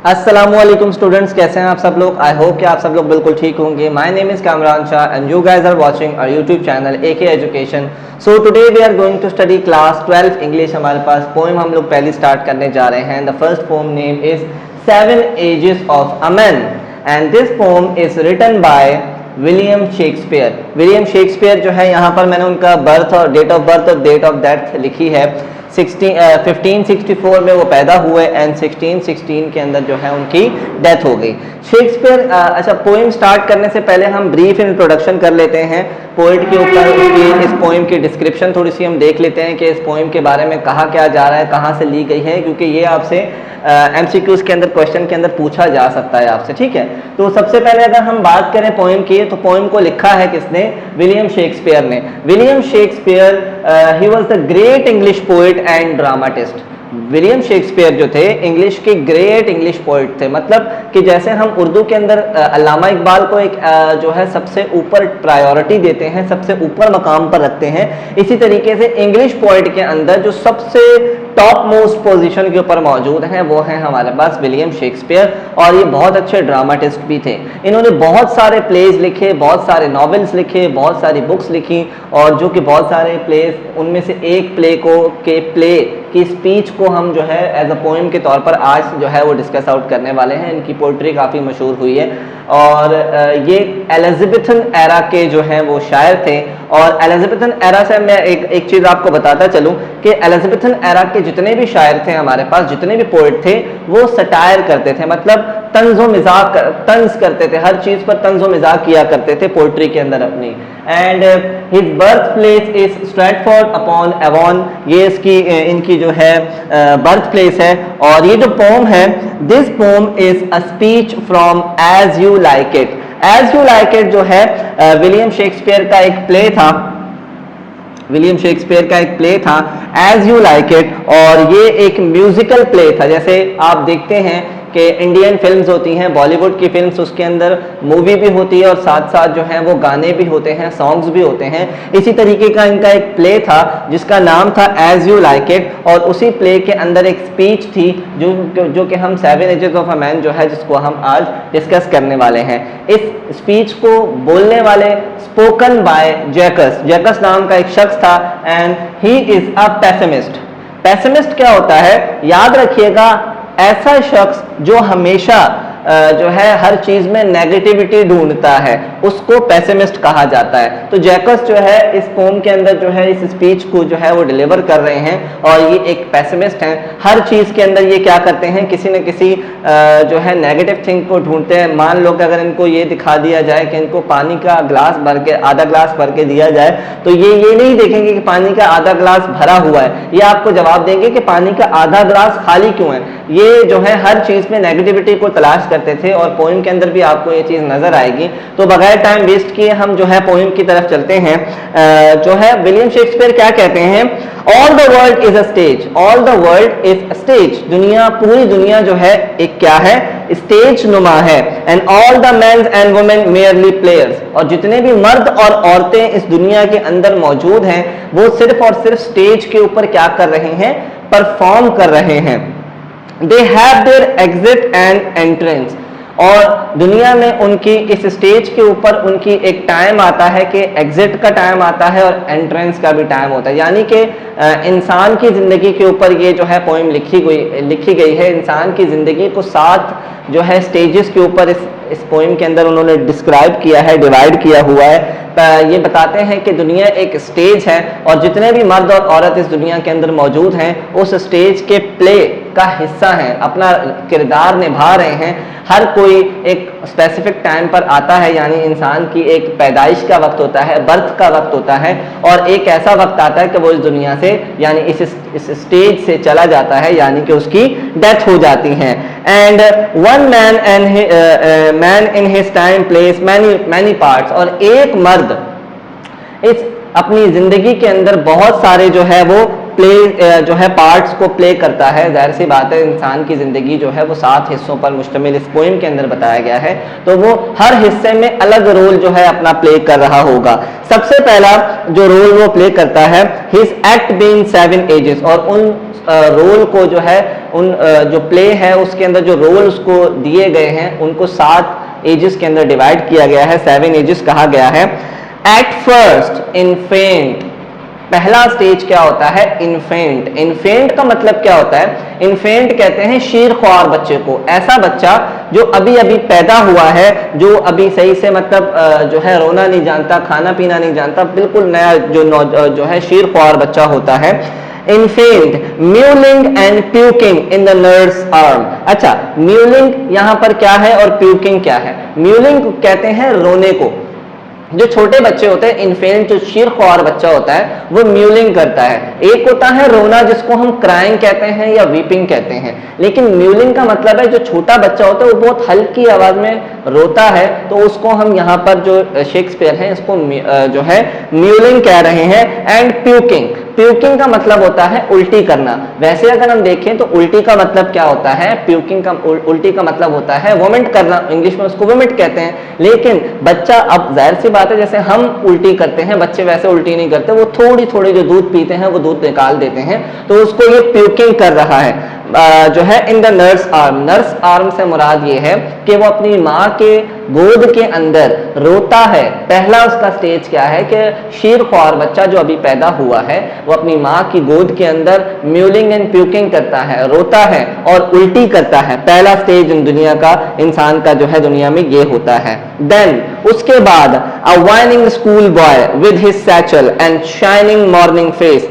अस्सलामुअलैकुम स्टूडेंट्स, कैसे हैं आप सब लोग। आई होप कि आप सब लोग बिल्कुल ठीक होंगे। My name is Kamran Shah and you guys are watching our YouTube channel AK education. So today we are going to study class 12 English. हमारे पास पोएम हम लोग पहली स्टार्ट करने जा रहे हैं। The first poem name is 7 ages of a man and this poem is written by William Shakespeare. William Shakespeare जो है, यहाँ पर मैंने उनका बर्थ और डेट ऑफ बर्थ और डेट ऑफ डेथ लिखी है। 1564 में वो पैदा हुए एंड 1616 के अंदर जो है उनकी डेथ हो गई। शेक्सपियर, अच्छा, पोएम स्टार्ट करने से पहले हम ब्रीफ इंट्रोडक्शन कर लेते हैं पोएट के ऊपर। उसकी इस पोएम की डिस्क्रिप्शन थोड़ी सी हम देख लेते हैं कि इस पोएम के बारे में कहा क्या जा रहा है, कहाँ से ली गई है, क्योंकि ये आपसे MCQs के अंदर, क्वेश्चन के अंदर पूछा जा सकता है आपसे। ठीक है, तो सबसे पहले अगर हम बात करें पोएम की, तो पोएम को लिखा है किसने? विलियम शेक्सपियर ने। William Shakespeare he was the great English poet and dramatist. William Shakespeare जो थे इंग्लिश के ग्रेट इंग्लिश पोइट थे। मतलब कि जैसे हम उर्दू के अंदर अल्लामा इकबाल को एक जो है सबसे ऊपर प्रायोरिटी देते हैं, सबसे ऊपर मकाम पर रखते हैं, इसी तरीके से इंग्लिश पोइट के अंदर जो सबसे टॉप मोस्ट पोजीशन के ऊपर मौजूद हैं वो हैं हमारे पास विलियम शेक्सपियर। और ये बहुत अच्छे ड्रामाटिस्ट भी थे। इन्होंने बहुत सारे प्लेज लिखे, बहुत सारे नॉवेल्स लिखे, बहुत सारी बुक्स लिखी, और जो कि बहुत सारे प्लेज, उनमें से एक प्ले की स्पीच को हम जो है एज अ पोएम के तौर पर आज जो है वो डिस्कस आउट करने वाले हैं। इनकी पोइट्री काफ़ी मशहूर हुई है और ये एलिजाबेथन एरा के जो हैं वो शायर थे। और एलिजाबेथन एरा से मैं एक चीज़ आपको बताता चलूँ कि एलिजाबेथन एरा के जितने भी शायर थे हमारे पास, जितने भी पोइट थे, वो सटायर करते थे, मतलब तंज करते थे, हर चीज़ पर तंज मिजाक किया करते थे पोइट्री के अंदर अपनी। And his birth place is Stratford upon Avon, ये इनकी जो है बर्थ प्लेस है। और ये जो पोम है, this poem is a speech from as you like it. As you like it जो है विलियम शेक्सपियर का एक प्ले था। विलियम शेक्सपियर का एक प्ले था एज यू लाइक इट, और ये एक म्यूजिकल प्ले था। जैसे आप देखते हैं कि इंडियन फिल्म्स होती हैं, बॉलीवुड की फिल्म्स, उसके अंदर मूवी भी होती है और साथ साथ जो है वो गाने भी होते हैं, सॉन्ग्स भी होते हैं। इसी तरीके का इनका एक प्ले था जिसका नाम था एज यू लाइक इट, और उसी प्ले के अंदर एक स्पीच थी जो कि हम 7 एजेस ऑफ अ मैन जो है, जिसको हम आज डिस्कस करने वाले हैं। इस स्पीच को बोलने वाले स्पोकन बाय जैकस नाम का एक शख्स था and he is a pessimist. Pessimist क्या होता है? याद रखिएगा, ऐसा शख्स जो हमेशा जो है हर चीज में नेगेटिविटी ढूंढता है, उसको पेसिमिस्ट कहा जाता है। तो जैकस जो है इस पोम के अंदर जो है इस स्पीच को जो है वो डिलीवर कर रहे हैं, और ये एक पेसिमिस्ट हैं। हर चीज के अंदर ये क्या करते हैं, किसी न किसी जो है नेगेटिव थिंग को ढूंढते हैं। मान लो कि अगर इनको ये दिखा दिया जाए कि इनको पानी का ग्लास भर के, आधा ग्लास भर के दिया जाए, तो ये नहीं देखेंगे कि पानी का आधा ग्लास भरा हुआ है, ये आपको जवाब देंगे कि पानी का आधा ग्लास खाली क्यों है। ये जो है हर चीज में नेगेटिविटी को तलाश करते थे, और पोएम के अंदर भी आपको ये चीज नजर आएगी। तो बगैर टाइम वेस्ट किए हम जो है पोएम की तरफ चलते हैं। जो है विलियम शेक्सपियर क्या कहते हैं? All the world is a stage, all the world is a stage. दुनिया, पूरी दुनिया जो है एक क्या है? स्टेज नुमा है। And all the main and women merely players, और जितने भी मर्द और औरतें इस दुनिया के अंदर मौजूद हैं वो सिर्फ और सिर्फ स्टेज के ऊपर क्या कर रहे हैं? परफॉर्म कर रहे हैं। They have their exit and entrance, और दुनिया में उनकी इस स्टेज के ऊपर उनकी एक टाइम आता है कि एग्जिट का टाइम आता है और एंट्रेंस का भी टाइम होता है। यानी कि इंसान की ज़िंदगी के ऊपर ये जो है पोएम लिखी गई है। इंसान की ज़िंदगी को 7 जो है स्टेजेस के ऊपर इस पोएम के अंदर उन्होंने डिस्क्राइब किया है, डिवाइड किया हुआ है। ये बताते हैं कि दुनिया एक स्टेज है, और जितने भी मर्द और औरत इस दुनिया के अंदर मौजूद हैं उस स्टेज के प्ले का हिस्सा हैं, अपना किरदार निभा रहे हैं। हर कोई एक स्पेसिफिक टाइम पर आता है, यानी इंसान की एक पैदाइश का वक्त होता है, बर्थ का वक्त होता है, और एक ऐसा वक्त आता है कि वो इस दुनिया से, यानी इस स्टेज से चला जाता है, यानी कि उसकी डेथ हो जाती है। And one man in his time place many parts, और एक मर्द इस अपनी जिंदगी के अंदर बहुत सारे जो है वो प्ले जो है पार्ट्स को प्ले करता है। जाहिर सी बात है, इंसान की ज़िंदगी जो है वो 7 हिस्सों पर मुश्तमिल इस पोएम के अंदर बताया गया है, तो वो हर हिस्से में अलग रोल जो है अपना प्ले कर रहा होगा। सबसे पहला जो रोल वो प्ले करता है, हिज एक्ट बीइंग 7 एजेस, और उन रोल को जो है उन जो प्ले है उसके अंदर जो रोल उसको दिए गए हैं उनको 7 एजेस के अंदर डिवाइड किया गया है, 7 एजेस कहा गया है। एट फर्स्ट इन्फेंट, पहला स्टेज क्या होता है? इन्फेंट। इन्फेंट का मतलब क्या होता है? इन्फेंट कहते हैं शीरख्वार बच्चे को, ऐसा बच्चा जो अभी अभी पैदा हुआ है, जो अभी सही से मतलब जो है रोना नहीं जानता, खाना पीना नहीं जानता, बिल्कुल नया जो है शीरख्वार बच्चा होता है। Infant mewling and puking in the nurse arm. अच्छा, म्यूलिंग यहां पर क्या है और प्यूकिंग क्या है? म्यूलिंग कहते हैं रोने को। जो छोटे बच्चे होते हैं, इन्फेंट जो शीरख्वार बच्चा होता है, वो म्यूलिंग करता है। एक होता है रोना जिसको हम क्राइंग कहते हैं या वीपिंग कहते हैं, लेकिन म्यूलिंग का मतलब है जो छोटा बच्चा होता है वो बहुत हल्की आवाज में रोता है, तो उसको हम यहाँ पर जो शेक्सपियर है इसको जो है म्यूलिंग कह रहे हैं। एंड प्यूकिंग, प्यूकिंग का मतलब होता है उल्टी करना। वैसे अगर हम देखें तो उल्टी का मतलब क्या होता है? प्यूकिंग का उल्टी का मतलब होता है वोमिट करना, इंग्लिश में उसको वोमिट कहते हैं। लेकिन बच्चा, अब जाहिर सी बात है जैसे हम उल्टी करते हैं, बच्चे वैसे उल्टी नहीं करते, वो थोड़ी थोड़ी जो दूध पीते हैं वो दूध निकाल देते हैं, तो उसको ये प्यूकिंग कर रहा है जो है in the nurse arm. Nurse arm से मुराद ये है कि वो अपनी माँ के गोद के अंदर रोता है। पहला उसका स्टेज क्या है कि शीरख्वार बच्चा जो अभी पैदा हुआ है वो अपनी माँ की गोद के अंदर म्यूलिंग एंड प्यूकिंग करता है, रोता है और उल्टी करता है। पहला स्टेज दुनिया का, इंसान का जो है दुनिया में ये होता है। देन उसके बाद a whining school boy with his satchel and shining morning face,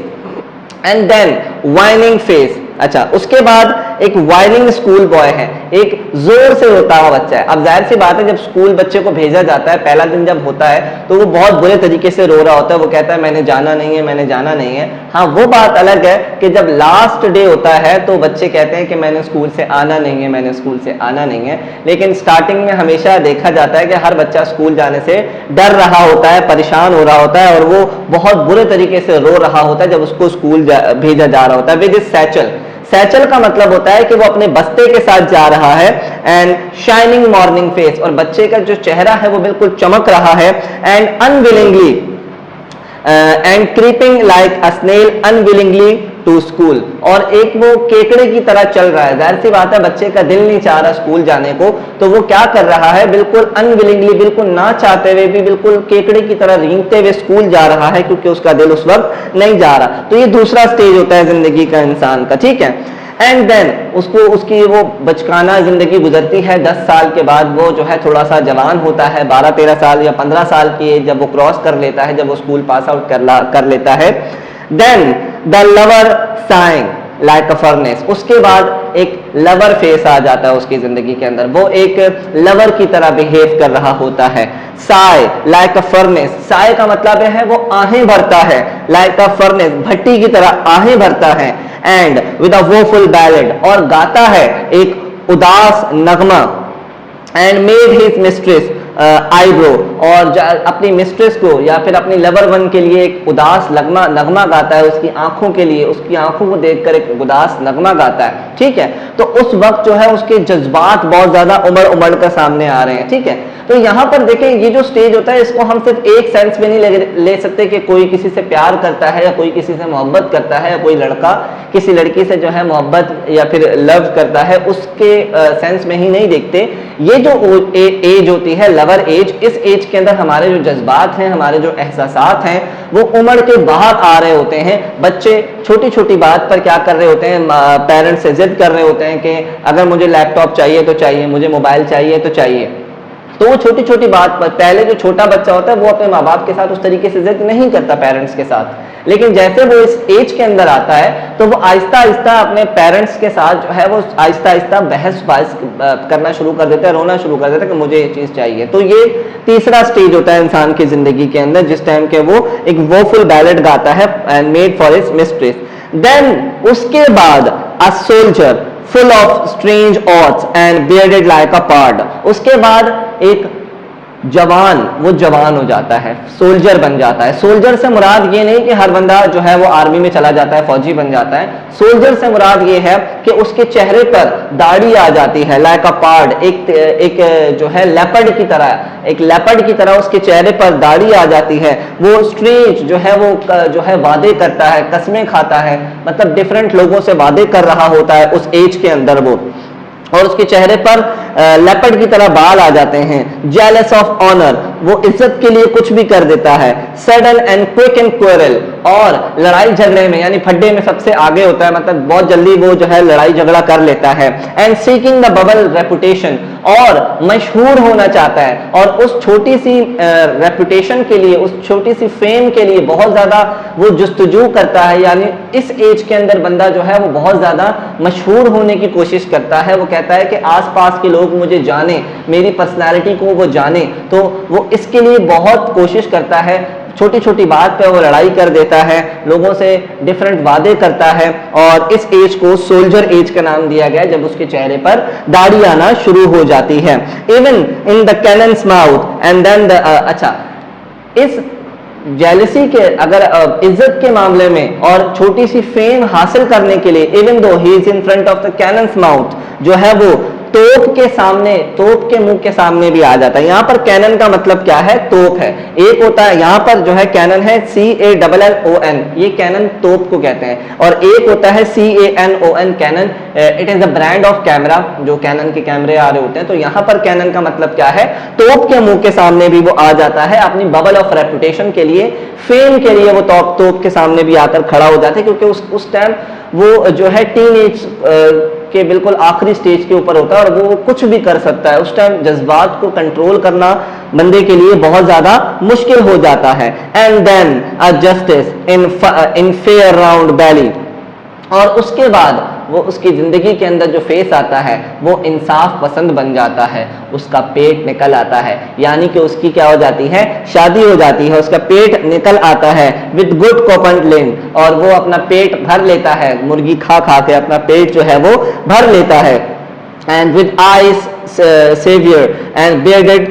and then whining face. अच्छा, उसके बाद एक वाइनिंग स्कूल बॉय है, एक जोर से रोता हुआ बच्चा है। अब जाहिर सी बात है जब स्कूल बच्चे को भेजा जाता है, पहला दिन जब होता है तो वो बहुत बुरे तरीके से रो रहा होता है, वो कहता है मैंने जाना नहीं है, मैंने जाना नहीं है। हाँ, वो बात अलग है कि जब लास्ट डे होता है तो बच्चे कहते हैं कि मैंने स्कूल से आना नहीं है, मैंने स्कूल से आना नहीं है। लेकिन स्टार्टिंग में हमेशा देखा जाता है कि हर बच्चा स्कूल जाने से डर रहा होता है, परेशान हो रहा होता है और वो बहुत बुरे तरीके से रो रहा होता है जब उसको स्कूल भेजा जा रहा होता है। विद हिज सैचल, सैचल का मतलब होता है कि वो अपने बस्ते के साथ जा रहा है। एंड शाइनिंग मॉर्निंग फेस, और बच्चे का जो चेहरा है वो बिल्कुल चमक रहा है। And unwillingly and creeping like a snail unwillingly to school, और एक वो केकड़े की तरह चल रहा है। जाहिर सी बात है बच्चे का दिल नहीं चाह रहा स्कूल जाने को, तो वो क्या कर रहा है? बिल्कुल अनविलिंगली, बिल्कुल ना चाहते हुए भी बिल्कुल केकड़े की तरह रेंगते हुए स्कूल जा रहा है, क्योंकि उसका दिल उस वक्त नहीं जा रहा। तो ये दूसरा स्टेज होता है जिंदगी का इंसान का, ठीक है। एंड देन उसकी वो बचकाना जिंदगी गुजरती है। 10 साल के बाद वो जो है थोड़ा सा जवान होता है, 12-13 साल या 15 साल की एज जब वो क्रॉस कर लेता है, जब वो स्कूल पास आउट कर लेता है। Then the lover sighing like a furnace, उसके बाद एक लवर फेस आ जाता है उसकी जिंदगी के अंदर, वो एक लवर की तरह बिहेव कर रहा होता है। Sai like a furnace, Sai का मतलब है वो आहें भरता है, लाइक अ फर्नेस भट्टी की तरह आहें भरता है। And with a woeful ballad, और गाता है एक उदास नगमा। And made his mistress eyebrow, और अपनी मिस्ट्रेस को या फिर अपनी लवर वन के लिए एक उदास नगमा गाता है, उसकी आंखों के लिए, उसकी आंखों को देखकर एक उदास नगमा गाता है, ठीक है। तो उस वक्त जो है उसके जज्बात बहुत ज्यादा उमड़ कर सामने आ रहे हैं, ठीक है। तो यहाँ पर देखें ये जो स्टेज होता है इसको हम सिर्फ एक सेंस में नहीं ले सकते कि कोई किसी से प्यार करता है या कोई किसी से मोहब्बत करता है या कोई लड़का किसी लड़की से जो है मोहब्बत या फिर लव करता है, उसके सेंस में ही नहीं देखते। ये जो एज होती है लवर एज, इस एज के अंदर हमारे जो जज्बात हैं, हमारे जो एहसासात हैं वो उमड़ के बाहर आ रहे होते हैं। बच्चे छोटी छोटी बात पर क्या कर रहे होते हैं? पेरेंट्स से जिद कर रहे होते हैं कि अगर मुझे लैपटॉप चाहिए तो चाहिए, मुझे मोबाइल चाहिए तो चाहिए। तो वो छोटी छोटी बात पर, पहले जो छोटा बच्चा होता है वो अपने माँ बाप के साथ उस तरीके से जिद नहीं करता पेरेंट्स के साथ, लेकिन जैसे वो इस एज के अंदर आता है तो वो आहिस्ता आहिस्ता अपने पेरेंट्स के साथ जो है वो आहिस्ता आहिस्ता बहस करना शुरू कर देता है, रोना शुरू कर देता है कि मुझे ये चीज चाहिए। तो ये तीसरा स्टेज होता है इंसान की जिंदगी के अंदर, जिस टाइम के वो एक वोफुल बैलेड गाता है and made for his mistress. Then उसके बाद a soldier full of strange odds and bearded like a pard, उसके बाद एक जवान, वो जवान हो जाता है, सोल्जर बन जाता है। सोल्जर से मुराद ये नहीं कि हर बंदा जो है वो आर्मी में चला जाता है, फौजी बन जाता है। सोल्जर से मुराद ये है कि उसके चेहरे पर दाढ़ी आ जाती है, लाइक अ पार्ड, एक जो है लेपर्ड की तरह, एक लेपर्ड की तरह उसके चेहरे पर दाढ़ी आ जाती है। वो स्ट्रेंज जो है वो जो है वादे करता है, कस्में खाता है, मतलब डिफरेंट लोगों से वादे कर रहा होता है उस एज के अंदर वो, और उसके चेहरे पर लेपर्ड की तरह बाल आ जाते हैं। जेलस ऑफ ऑनर, वो इज्जत के लिए कुछ भी कर देता है। Sudden and quick and quarrel, और लड़ाई झगड़े में यानी फड्डे में सबसे आगे होता है, मतलब बहुत जल्दी वो जो है लड़ाई झगड़ा कर लेता है। And seeking the bubble reputation, और मशहूर होना चाहता है, और उस छोटी सी रेपुटेशन के लिए, उस छोटी सी फेम के लिए बहुत ज्यादा वो जुस्तजू करता है। यानी इस एज के अंदर बंदा जो है वो बहुत ज्यादा मशहूर होने की कोशिश करता है। वो कहता है कि आसपास के लोग मुझे जाने, मेरी पर्सनालिटी को वो जाने, तो वो इसके लिए बहुत कोशिश करता है। छोटी छोटी बात पे वो लड़ाई कर देता है, लोगों से डिफरेंट वादे करता है, और इस एज को सोल्जर एज का नाम दिया गया जब उसके चेहरे पर दाढ़ी आना शुरू हो जाती है। Even in the cannon's mouth and then the अच्छा, इस जेलसी के अगर इज्जत के मामले में और छोटी सी फेम हासिल करने के लिए, even though he is in front of the cannon's mouth, जो है वो तोप के सामने, तोप के मुंह के सामने भी आ जाता है। यहां पर कैनन का मतलब क्या है? तोप है। एक होता है यहां पर जो है कैनन है CANNON, ये कैनन तोप को कहते हैं, और एक होता है CANON Canon, it is a brand of camera, जो कैनन के कैमरे आ रहे होते हैं। तो यहां पर कैनन का मतलब क्या है? तोप के मुंह के सामने भी वो आ जाता है, अपनी बबल ऑफ रेपुटेशन के लिए, फेम के लिए वो तोप के सामने भी आकर खड़ा हो जाता है, क्योंकि उस टाइम वो जो है टीनेज के बिल्कुल आखिरी स्टेज के ऊपर होता है, और वो कुछ भी कर सकता है। उस टाइम जज्बात को कंट्रोल करना बंदे के लिए बहुत ज्यादा मुश्किल हो जाता है। And then a justice in fair round belly, और उसके बाद वो उसकी जिंदगी के अंदर जो फेस आता है वो इंसाफ पसंद बन जाता है, उसका पेट निकल आता है, यानी कि उसकी क्या हो जाती है? शादी हो जाती है, उसका पेट निकल आता है विद गुड कोपनलिन, और वो अपना पेट भर लेता है, मुर्गी खा खा के अपना पेट जो है वो भर लेता है। And with eyes severe and bearded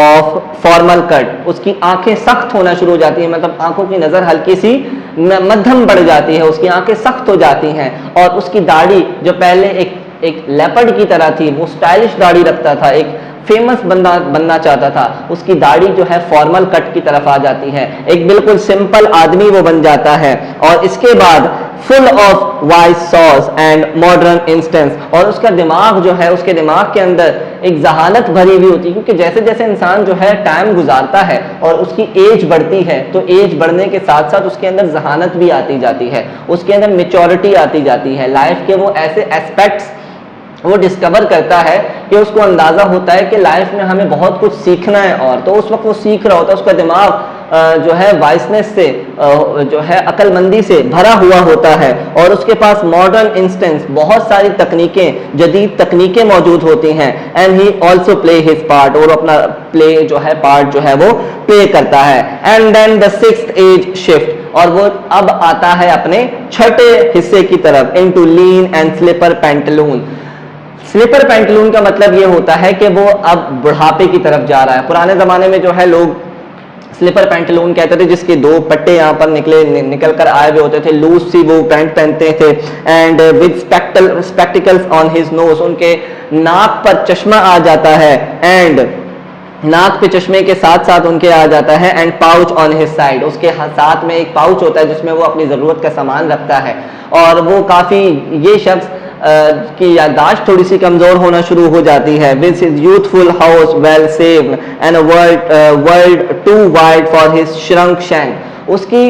of formal cut, उसकी आंखें सख्त होना शुरू हो जाती हैं, मतलब आंखों की नजर हल्की सी मध्यम बढ़ जाती है, उसकी आंखें सख्त हो जाती हैं, और उसकी दाढ़ी जो पहले एक लेपर्ड की तरह थी, वो स्टाइलिश दाढ़ी रखता था, एक फेमस बंदा बनना चाहता था, उसकी दाढ़ी जो है फॉर्मल कट की तरफ आ जाती है, एक बिल्कुल सिंपल आदमी वो बन जाता है। और इसके बाद full of wise sauce and modern instance, और उसका दिमाग जो है, उसके दिमाग के अंदर एक जहानत भरी हुई होती है, क्योंकि जैसे जैसे इंसान जो है टाइम गुजारता है और उसकी एज बढ़ती है, तो एज बढ़ने के साथ साथ उसके अंदर जहानत भी आती जाती है, उसके अंदर मेच्योरिटी आती जाती है, लाइफ के वो ऐसे एस्पेक्ट्स वो डिस्कवर करता है कि उसको अंदाजा होता है कि लाइफ में हमें बहुत कुछ सीखना है, और तो उस वक्त वो सीख रहा होता है, उसका दिमाग जो है वाइसनेस से, जो है अक्लमंदी से भरा हुआ होता है, और उसके पास मॉडर्न इंस्टेंस, बहुत सारी तकनीकें, जदीद तकनीकें मौजूद होती हैं। And he also play his part, और अपना प्ले जो है पार्ट जो है वो प्ले करता है। And then the sixth age shift, और वो अब आता है अपने छठे हिस्से की तरफ, into lean and slipper pantaloon. Slipper pantaloon का मतलब ये होता है कि वो अब बुढ़ापे की तरफ जा रहा है। पुराने जमाने में जो है लोग स्लीपर पैंटलून कहते थे, जिसके दो पट्टे यहाँ पर निकल कर आए हुए होते थे, लूज सी वो पैंट पहनते थे, and with spectacles on his nose, उनके नाक पर चश्मा आ जाता है, एंड नाक पे चश्मे के साथ साथ उनके आ जाता है, and pouch on his side, उसके साथ में एक पाउच होता है जिसमें वो अपनी जरूरत का सामान रखता है। और वो काफी, ये शख्स की याददाश्त थोड़ी सी कमजोर होना शुरू हो जाती है। With his youthful house well saved and world too wide for his shrunk shank, उसकी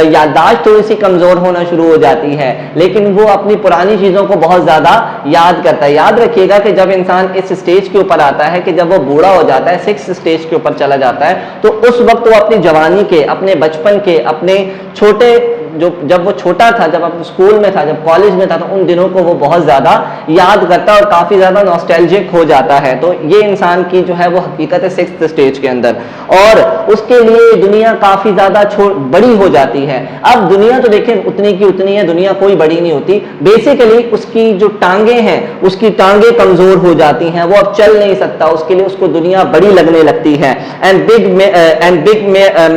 याददाश्त थोड़ी सी कमजोर होना शुरू हो जाती है, लेकिन वो अपनी पुरानी चीजों को बहुत ज्यादा याद करता है। याद रखिएगा कि जब इंसान इस स्टेज के ऊपर आता है, कि जब वो बूढ़ा हो जाता है, 6th स्टेज के ऊपर चला जाता है, तो उस वक्त वो अपनी जवानी के, अपने बचपन के, अपने छोटे जो जब वो छोटा था, जब अपने स्कूल में था, जब कॉलेज में था, तो उन दिनों को वो बहुत ज़्यादा याद करता है और काफ़ी ज़्यादा नॉस्टैल्जिक हो जाता है। तो ये इंसान की जो है वो हकीकत है 6th स्टेज के अंदर, और उसके लिए दुनिया काफ़ी ज़्यादा बड़ी हो जाती है। अब दुनिया तो देखें उतनी की उतनी है, दुनिया कोई बड़ी नहीं होती। बेसिकली उसकी जो टांगे हैं, उसकी टांगे कमज़ोर हो जाती हैं, वो अब चल नहीं सकता, उसके लिए उसको दुनिया बड़ी लगने लगती है। And big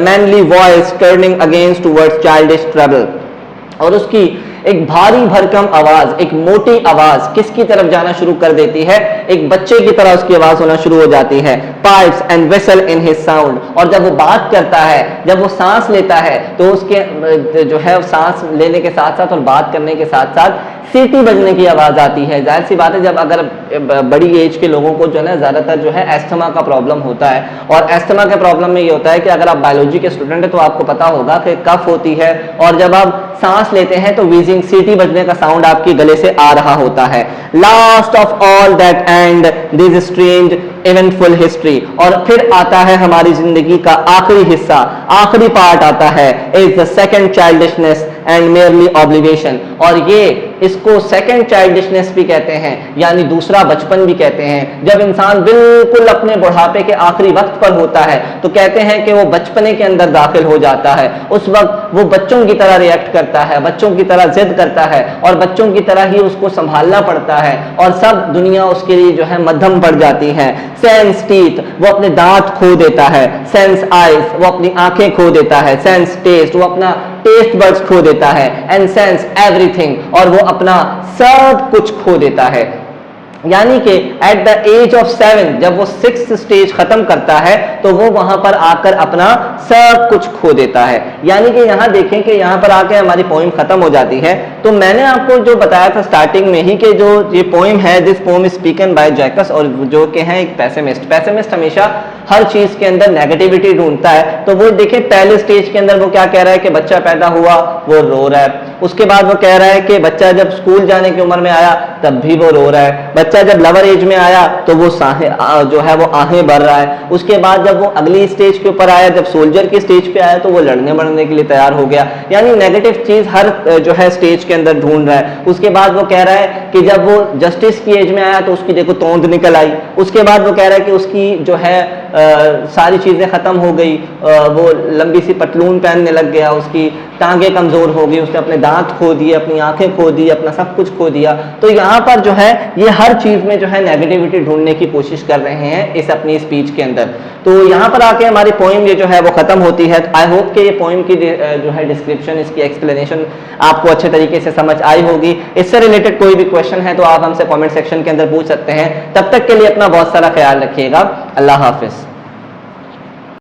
manly voice turning against towards childish trouble, और उसकी एक भारी भरकम आवाज, एक मोटी आवाज किसकी तरफ जाना शुरू कर देती है? एक बच्चे की तरह उसकी आवाज होना शुरू हो जाती है। Pipes and vessel in his sound, और जब वो बात करता है, जब वो सांस लेता है, तो उसके जो है सांस लेने के साथ साथ और बात करने के साथ साथ सीटी बजने की आवाज आती है। जाहिर सी बात है, जब अगर बड़ी एज के लोगों को जो है ज्यादातर जो है एस्थमा का प्रॉब्लम होता है, और एस्थमा के प्रॉब्लम में ये होता है कि अगर आप बायोलॉजी के स्टूडेंट है तो आपको पता होगा कि कफ होती है, और जब आप सांस लेते हैं तो वीजिंग, सीटी बजने का साउंड आपके गले से आ रहा होता है। Last of all that and this strange eventful history, और फिर आता है हमारी जिंदगी का आखिरी हिस्सा, आखिरी पार्ट आता है, is the second childishness and merely obligation, और ये इसको सेकंड चाइल्डिशनेस भी कहते हैं, यानी दूसरा बचपन भी कहते हैं। जब इंसान बिल्कुल अपने बुढ़ापे के आखिरी वक्त पर होता है तो कहते हैं कि वो बचपने के अंदर दाखिल हो जाता है। उस वक्त वो बच्चों की तरह रिएक्ट करता है, बच्चों की तरह जिद करता है, और बच्चों की तरह ही उसको संभालना पड़ता है, और सब दुनिया उसके लिए जो है मध्यम पड़ जाती है। सेंस टीथ, वो अपने दांत खो देता है। सेंस आइज, वो अपनी आंखें खो देता है। सेंस टेस्ट, वो अपना टेस्ट बड्स खो देता है। एंड सेंस एवरीथिंग, और वो अपना सब कुछ खो देता है। यानी कि एट द एज ऑफ 7, जब वो 6th स्टेज खत्म करता है तो वो वहां पर आकर अपना सब कुछ खो देता है। यानी कि यहां देखें कि यहां पर आके हमारी पोइम खत्म हो जाती है। तो मैंने आपको जो बताया था स्टार्टिंग में ही कि जो ये पोइम है, this poem is spoken by Jaques, और जो कि है एक पैसिमिस्ट। पैसिमिस्ट हमेशा हर चीज के अंदर नेगेटिविटी ढूंढता है। तो वो देखें पहले स्टेज के अंदर वो क्या कह रहा है कि बच्चा पैदा हुआ, वो रो रहा है। उसके बाद वो कह रहा है कि बच्चा जब स्कूल जाने की उम्र में आया तब भी वो रो रहा है। बच्चा जब लवर एज में आया तो वो जो है वो आहें भर रहा है। उसके बाद जब वो अगली स्टेज के ऊपर आया, जब सोल्जर की स्टेज पे आया, तो वो लड़ने बढ़ने के लिए तैयार हो गया। यानी नेगेटिव चीज हर जो है स्टेज के अंदर ढूंढ रहा है। उसके बाद वो कह रहा है कि जब वो जस्टिस की एज में आया तो उसकी देखो तोंद निकल आई। उसके बाद वो कह रहा है कि उसकी जो है सारी चीजें खत्म हो गई, वो लंबी सी पतलून पहनने लग गया, उसकी टांगे कमजोर हो गई, उसने अपने दांत खो दिए, अपनी आंखें खो दी, अपना सब कुछ खो दिया। तो यहाँ पर जो है ये हर चीज में जो है नेगेटिविटी ढूंढने की कोशिश कर रहे हैं इस अपनी स्पीच के अंदर। तो यहाँ पर आके हमारी पोइम ये जो है वो खत्म होती है। आई होप कि ये पोइम की जो है डिस्क्रिप्शन, इसकी एक्सप्लेनेशन आपको अच्छे तरीके से समझ आई होगी। इससे रिलेटेड कोई भी क्वेश्चन है तो आप हमसे कमेंट सेक्शन के अंदर पूछ सकते हैं। तब तक के लिए अपना बहुत सारा ख्याल रखिएगा। अल्लाह हाफिज।